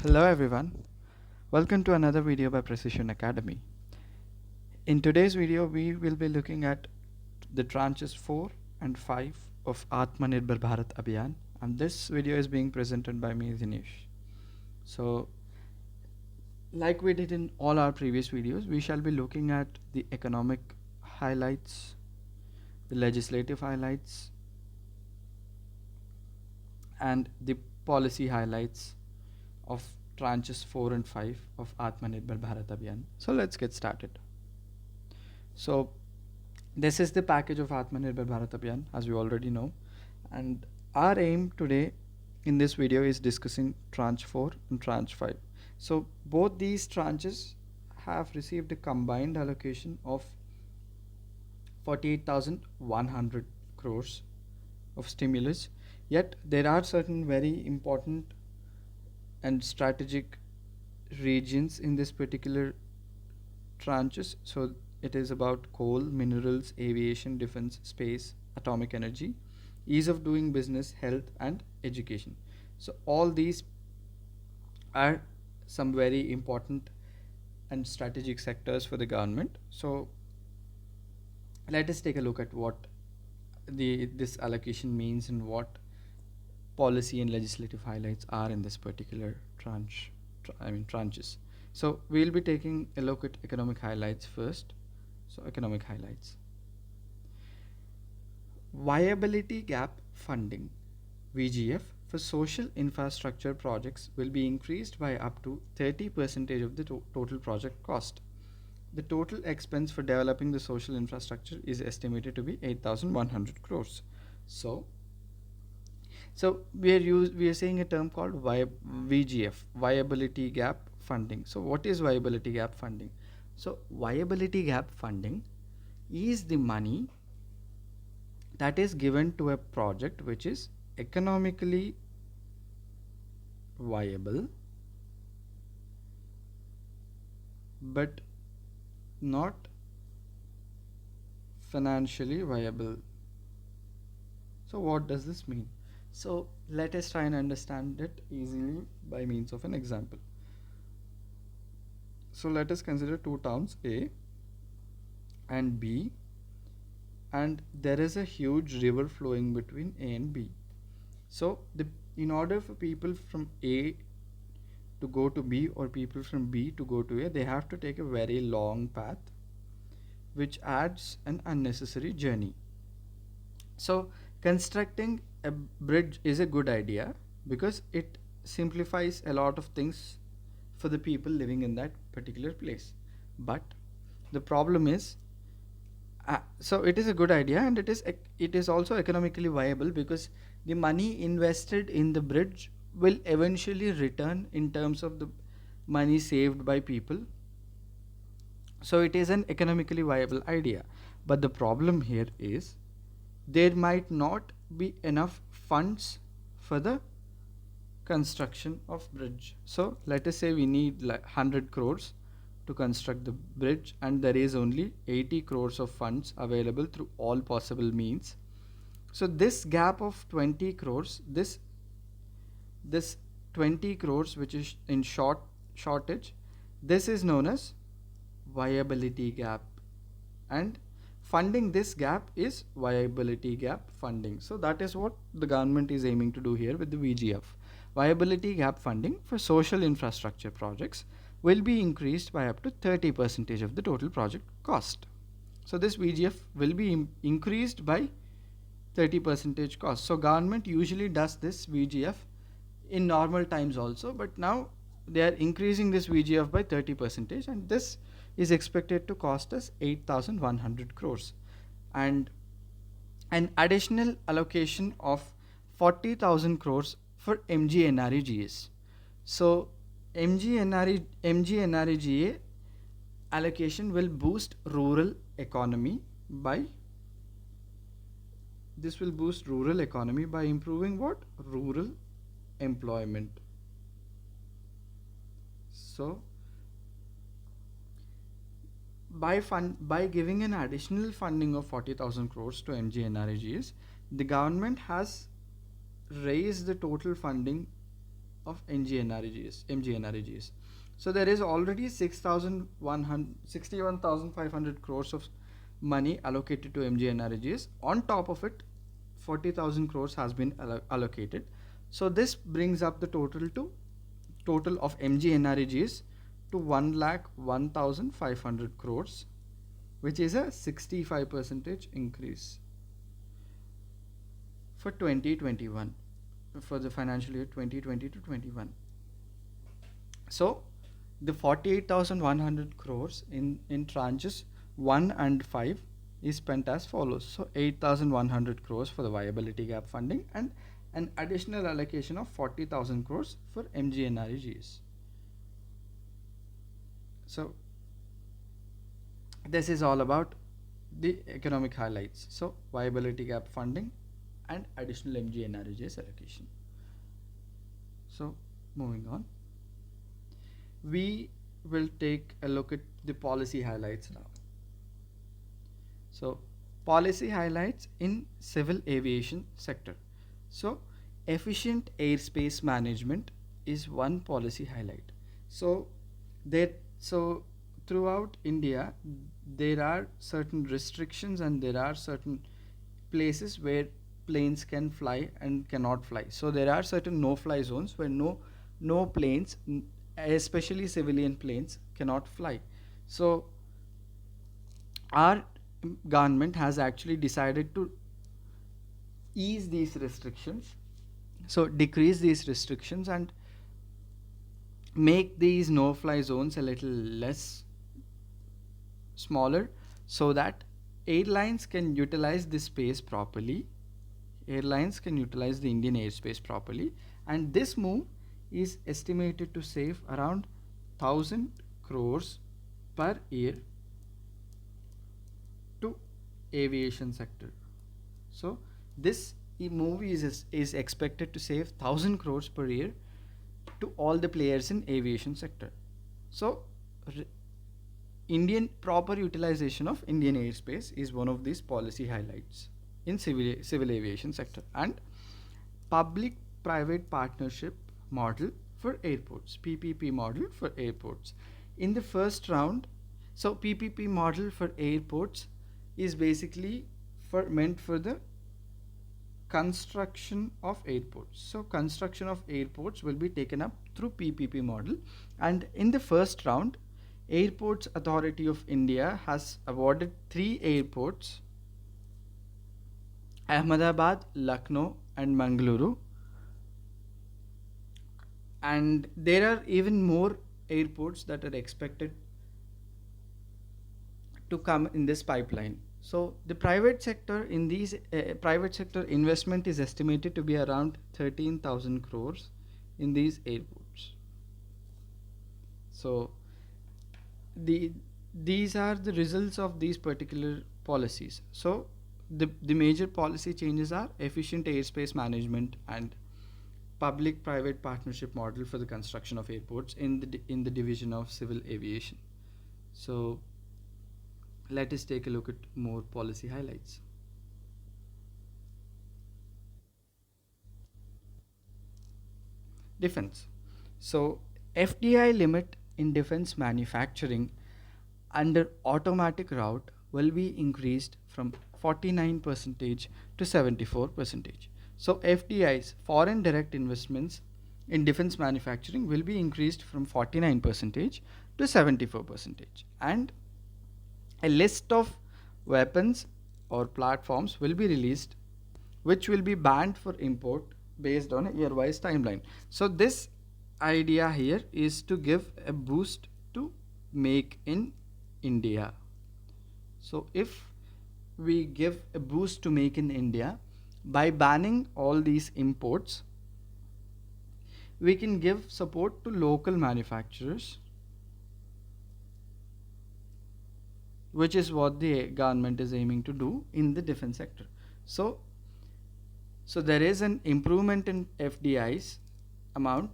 Hello everyone, welcome to another video by Precision Academy. In today's video we will be looking at the tranches 4 and 5 of Atma Nirbhar Bharat Abhiyan, and this video is being presented by me, Dinesh. So like we did in all our previous videos, we shall be looking at the economic highlights, the legislative highlights, and the policy highlights of tranches 4 and 5 of Atma Nirbhar Bharat Abhiyan. So let's get started. So this is the package of Atma Nirbhar Bharat Abhiyan, as you already know, and our aim today in this video is discussing tranche 4 and tranche 5. So both these tranches have received a combined allocation of 48,100 crores of stimulus, yet there are certain very important and strategic regions in this particular tranches. So it is about coal, minerals, aviation, defense, space, atomic energy, ease of doing business, health, and education. So all these are some very important and strategic sectors for the government. So let us take a look at what this allocation means and what policy and legislative highlights are in this particular tranches. So we'll be taking a look at economic highlights first. So economic highlights. Viability gap funding VGF for social infrastructure projects will be increased by up to 30% of the total project cost. The total expense for developing the social infrastructure is estimated to be 8,100 crores. So we are saying a term called VGF, viability gap funding. So what is viability gap funding? So viability gap funding is the money that is given to a project which is economically viable but not financially viable. So what does this mean? So let us try and understand it easily by means of an example. So let us consider two towns A and B, and there is a huge river flowing between A and B. So in order for people from A to go to B or people from B to go to A, they have to take a very long path, which adds an unnecessary journey. So constructing a bridge is a good idea because it simplifies a lot of things for the people living in that particular place. But the problem is, so it is a good idea, and it is also economically viable because the money invested in the bridge will eventually return in terms of the money saved by people. So it is an economically viable idea. But the problem here is there might not be enough funds for the construction of bridge. So let us say we need like 100 crores to construct the bridge, and there is only 80 crores of funds available through all possible means. So this gap of 20 crores, this 20 crores which is in shortage, this is known as viability gap, and funding this gap is viability gap funding. So that is what the government is aiming to do here with the VGF. Viability gap funding for social infrastructure projects will be increased by up to 30% of the total project cost. So this VGF will be increased by 30% cost. So government usually does this VGF in normal times also, but now they are increasing this VGF by 30%, and this is expected to cost us 8,100 crores, and an additional allocation of 40,000 crores for MGNREGS. So MGNREGA allocation will boost rural economy by improving what? Rural employment. So by giving an additional funding of 40,000 crores to MGNREGs, the government has raised the total funding of MGNREGs. So there is already 61,500 crores of money allocated to MGNREGs. On top of it, 40,000 crores has been allocated. So this brings up the total of MGNREGs to 1,01,500 crores, which is a 65% increase for 2021, for the financial year 2020 to 21. So the 48,100 crores in tranches 1 and 5 is spent as follows. So 8,100 crores for the viability gap funding and an additional allocation of 40,000 crores for MGNREGs. So this is all about the economic highlights. So viability gap funding and additional MGNREGs allocation. So moving on, we will take a look at the policy highlights now. So policy highlights in civil aviation sector. So efficient airspace management is one policy highlight. So throughout India there are certain restrictions and there are certain places where planes can fly and cannot fly. So there are certain no-fly zones where no planes, especially civilian planes, cannot fly. So our government has actually decided to ease these restrictions, so decrease these restrictions and make these no-fly zones a little less smaller, so that airlines can utilize this space properly. Airlines can utilize the Indian airspace properly, and this move is estimated to save around 1,000 crores per year to aviation sector. So this move is expected to save 1,000 crores per year to all the players in aviation sector. So Indian proper utilization of Indian airspace is one of these policy highlights in civil aviation sector. And public private partnership model for airports, PPP model for airports. In the first round, so PPP model for airports is basically meant for the construction of airports. So construction of airports will be taken up through PPP model, and in the first round, Airports Authority of India has awarded 3 airports: Ahmedabad, Lucknow and Mangaluru, and there are even more airports that are expected to come in this pipeline. So the private sector in these private sector investment is estimated to be around 13,000 crores in these airports. So these are the results of these particular policies. So the major policy changes are efficient airspace management and public private partnership model for the construction of airports in the division of civil aviation. So let us take a look at more policy highlights. Defense. So FDI limit in defense manufacturing under automatic route will be increased from 49% to 74%. So FDIs, foreign direct investments in defense manufacturing, will be increased from 49% to 74%, and a list of weapons or platforms will be released which will be banned for import based on a year-wise timeline. So this idea here is to give a boost to Make in India. So if we give a boost to Make in India by banning all these imports, we can give support to local manufacturers, which is what the government is aiming to do in the defense sector. So there is an improvement in FDI's amount,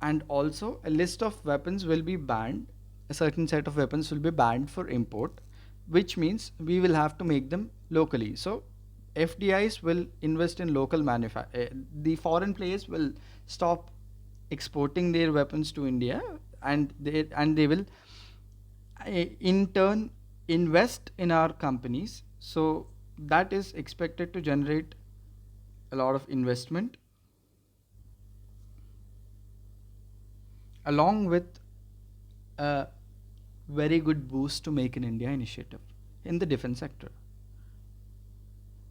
and also a list of weapons will be banned. A certain set of weapons will be banned for import, which means we will have to make them locally. So FDIs will invest in local the foreign players will stop exporting their weapons to India, and they will in turn invest in our companies. So that is expected to generate a lot of investment along with a very good boost to Make in India initiative in the defense sector.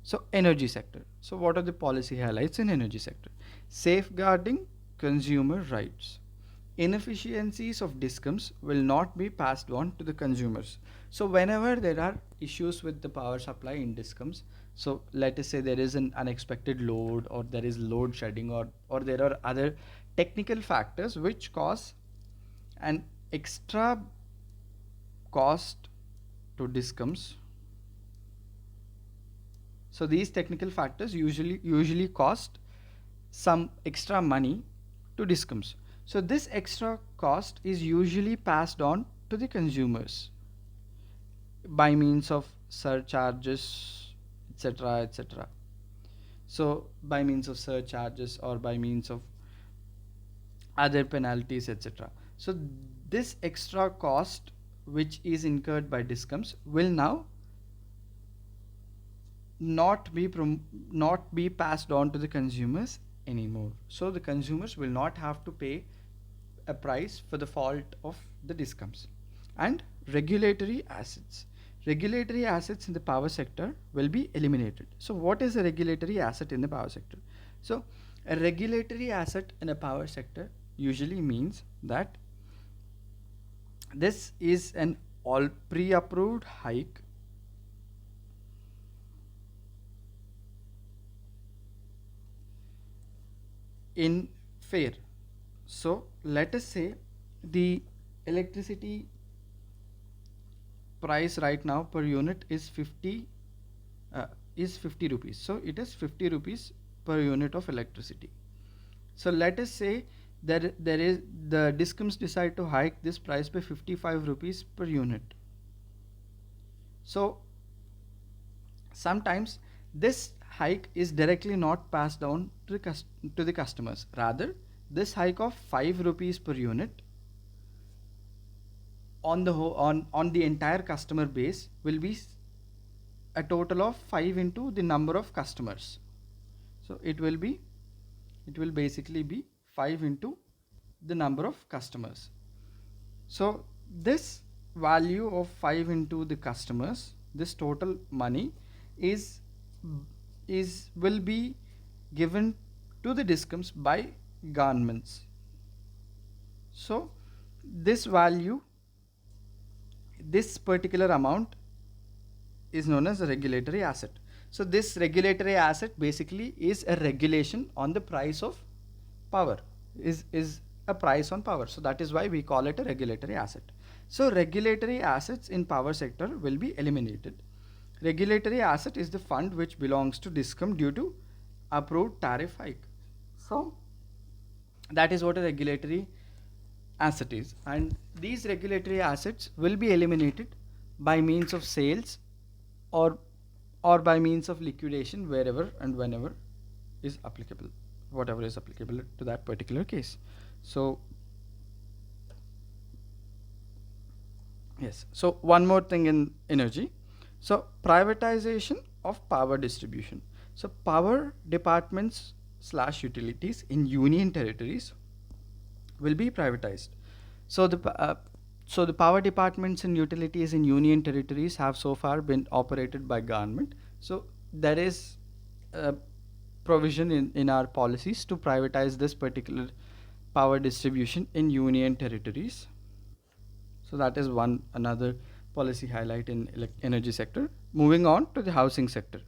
So energy sector. So what are the policy highlights in energy sector? Safeguarding consumer rights. Inefficiencies of discoms will not be passed on to the consumers. So whenever there are issues with the power supply in discoms, so let us say there is an unexpected load, or there is load shedding, or there are other technical factors which cause an extra cost to discoms. So these technical factors usually cost some extra money to discoms. So this extra cost is usually passed on to the consumers by means of surcharges, etc., etc. So by means of surcharges or by means of other penalties, etc. So this extra cost which is incurred by discoms will now not be passed on to the consumers anymore. So the consumers will not have to pay a price for the fault of the discoms. And regulatory assets. Regulatory assets in the power sector will be eliminated. So what is a regulatory asset in the power sector? So a regulatory asset in a power sector usually means that this is an all pre-approved hike in fare. So let us say the electricity price right now per unit uh, is 50 rupees. So it is 50 rupees per unit of electricity. So let us say that there is the discoms decide to hike this price by 55 rupees per unit. So sometimes this hike is directly not passed down to the customers. Rather, this hike of 5 rupees per unit on the entire customer base will be a total of 5 into the number of customers. So it will basically be 5 into the number of customers. So this value of 5 into the customers, this total money is will be given to the discoms by governments. So this value, this particular amount is known as a regulatory asset. So this regulatory asset basically is a regulation on the price of power, is a price on power. So that is why we call it a regulatory asset. So regulatory assets in power sector will be eliminated. Regulatory asset is the fund which belongs to discom due to approved tariff hike. So that is what a regulatory asset is, and these regulatory assets will be eliminated by means of sales or by means of liquidation wherever and whenever is applicable, whatever is applicable to that particular case. So yes, so one more thing in energy. So privatization of power distribution. So power departments slash utilities in union territories will be privatized. So the power departments and utilities in union territories have so far been operated by government. So there is a provision in our policies to privatize this particular power distribution in union territories. So that is one another policy highlight in energy sector. Moving on to the housing sector.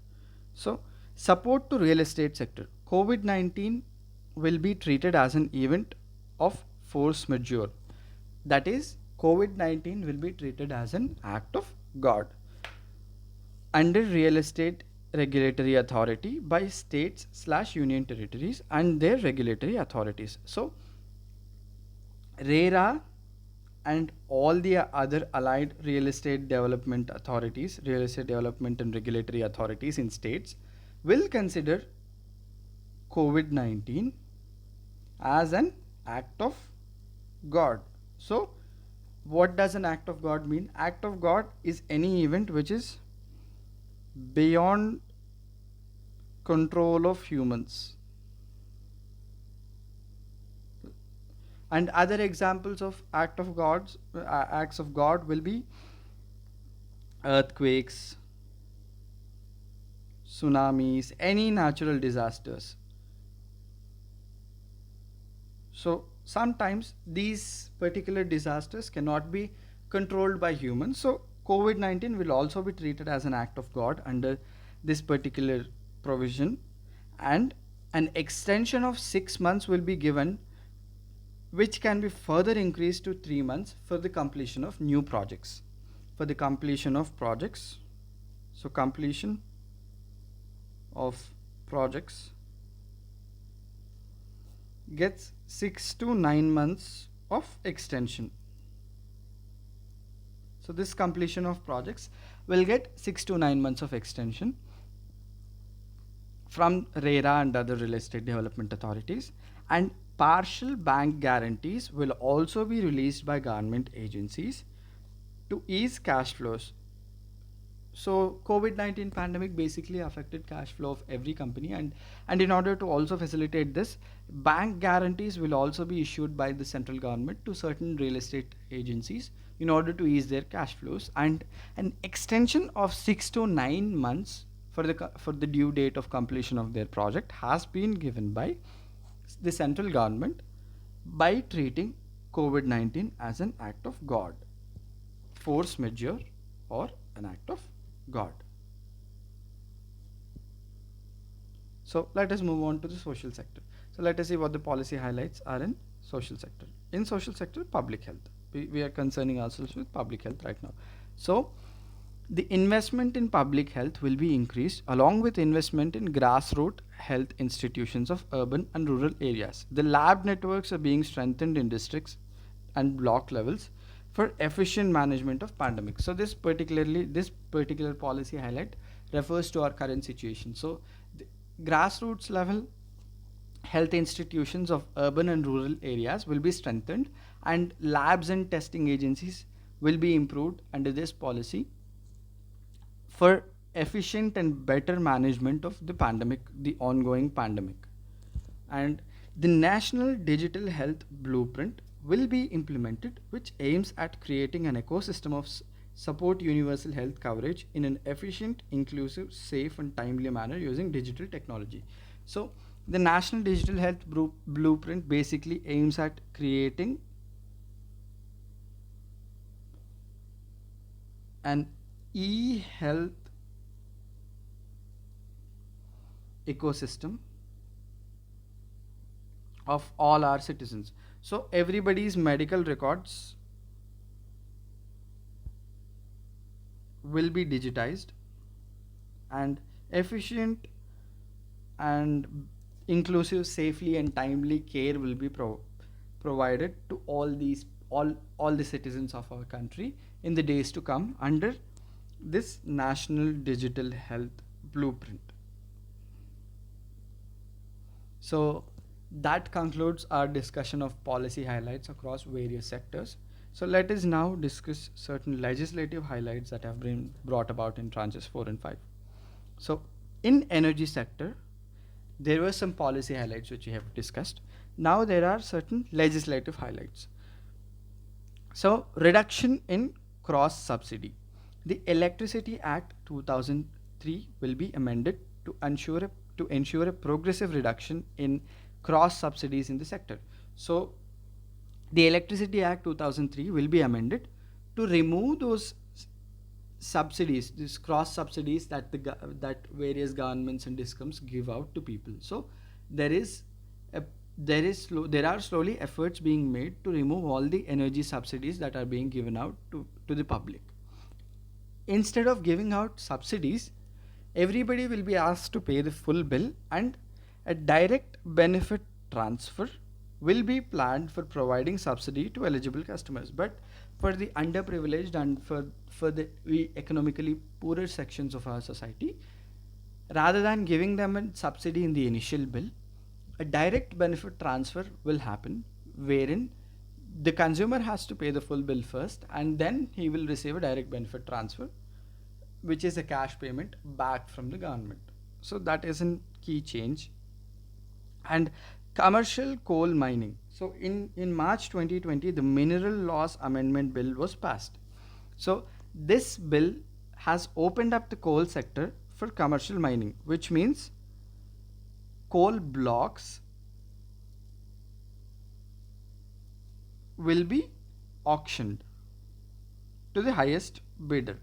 So support to real estate sector. COVID-19 will be treated as an event of force majeure. That is, COVID-19 will be treated as an act of God under real estate regulatory authority by states slash union territories and their regulatory authorities. So RERA and all the other allied real estate development authorities, real estate development and regulatory authorities in states will consider COVID 19 as an act of God. So, what does an act of God mean? Act of God is any event which is beyond control of humans. And other examples of acts of God will be earthquakes, tsunamis, any natural disasters. So sometimes these particular disasters cannot be controlled by humans. So COVID 19 will also be treated as an act of God under this particular provision, and an extension of 6 months will be given, which can be further increased to 3 months for the completion of new projects. For the completion of projects, so completion of projects gets 6 to 9 months of extension. So this completion of projects will get 6 to 9 months of extension from RERA and other real estate development authorities, and partial bank guarantees will also be released by government agencies to ease cash flows. So COVID-19 pandemic basically affected cash flow of every company, and in order to also facilitate this, bank guarantees will also be issued by the central government to certain real estate agencies in order to ease their cash flows, and an extension of 6 to 9 months for the due date of completion of their project has been given by the central government by treating COVID-19 as an act of God, force majeure, or an act of God. So let us move on to the social sector. So let us see what the policy highlights are in social sector. In social sector, public health. We are concerning ourselves with public health right now. So the investment in public health will be increased along with investment in grassroots health institutions of urban and rural areas. The lab networks are being strengthened in districts and block levels for efficient management of pandemic. So this particular policy highlight refers to our current situation. So the grassroots level health institutions of urban and rural areas will be strengthened, and labs and testing agencies will be improved under this policy for efficient and better management of the ongoing pandemic. And the National Digital Health Blueprint will be implemented, which aims at creating an ecosystem of support universal health coverage in an efficient, inclusive, safe, and timely manner using digital technology. So, the National Digital Health Blueprint basically aims at creating an e-health ecosystem of all our citizens. So everybody's medical records will be digitized, and efficient and inclusive, safely and timely care will be provided to all the citizens of our country in the days to come under this National Digital Health Blueprint. So that concludes our discussion of policy highlights across various sectors. So let us now discuss certain legislative highlights that have been brought about in tranches 4 and 5. So in energy sector, there were some policy highlights which we have discussed. Now there are certain legislative highlights. So reduction in cross subsidy. The Electricity Act 2003 will be amended to ensure a progressive reduction in cross subsidies in the sector. So the Electricity Act 2003 will be amended to remove those subsidies, these cross subsidies that that various governments and discoms give out to people. So there are slowly efforts being made to remove all the energy subsidies that are being given out to the public. Instead of giving out subsidies, everybody will be asked to pay the full bill, and a direct benefit transfer will be planned for providing subsidy to eligible customers. But for the underprivileged and for the economically poorer sections of our society, rather than giving them a subsidy in the initial bill, a direct benefit transfer will happen wherein the consumer has to pay the full bill first and then he will receive a direct benefit transfer, which is a cash payment back from the government. So that is a key change. And commercial coal mining. So in March 2020, the Mineral Laws Amendment Bill was passed. So this bill has opened up the coal sector for commercial mining, which means coal blocks will be auctioned to the highest bidder.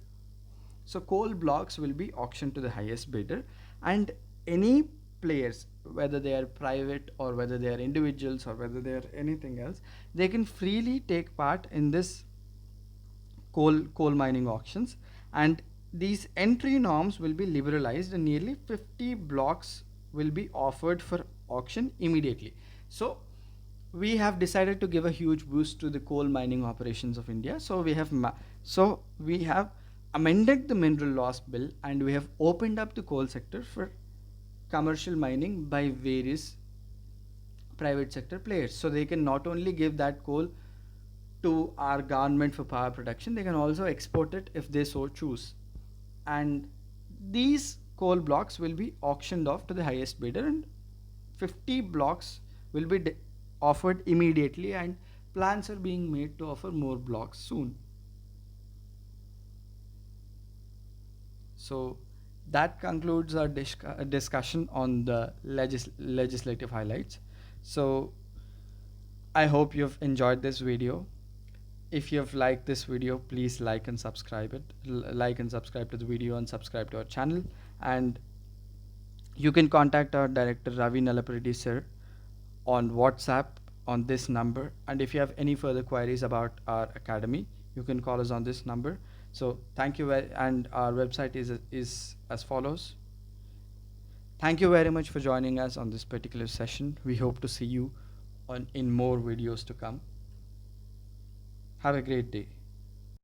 So coal blocks will be auctioned to the highest bidder, and any players, whether they are private or whether they are individuals or whether they are anything else, they can freely take part in this coal mining auctions. And these entry norms will be liberalized and nearly 50 blocks will be offered for auction immediately. So we have decided to give a huge boost to the coal mining operations of India. So we have amended the mineral laws bill and we have opened up the coal sector for commercial mining by various private sector players. So they can not only give that coal to our government for power production, they can also export it if they so choose. And these coal blocks will be auctioned off to the highest bidder, and 50 blocks will be offered immediately, and plans are being made to offer more blocks soon. So that concludes our discussion on the legislative highlights. So I hope you've enjoyed this video. If you've liked this video, please like and subscribe it. Like and subscribe to the video and subscribe to our channel. And you can contact our director Ravi Nalaparedi sir on WhatsApp on this number. And if you have any further queries about our academy, you can call us on this number. So thank you and our website is as follows. Thank you very much for joining us on this particular session. We hope to see you in more videos to come. Have a great day.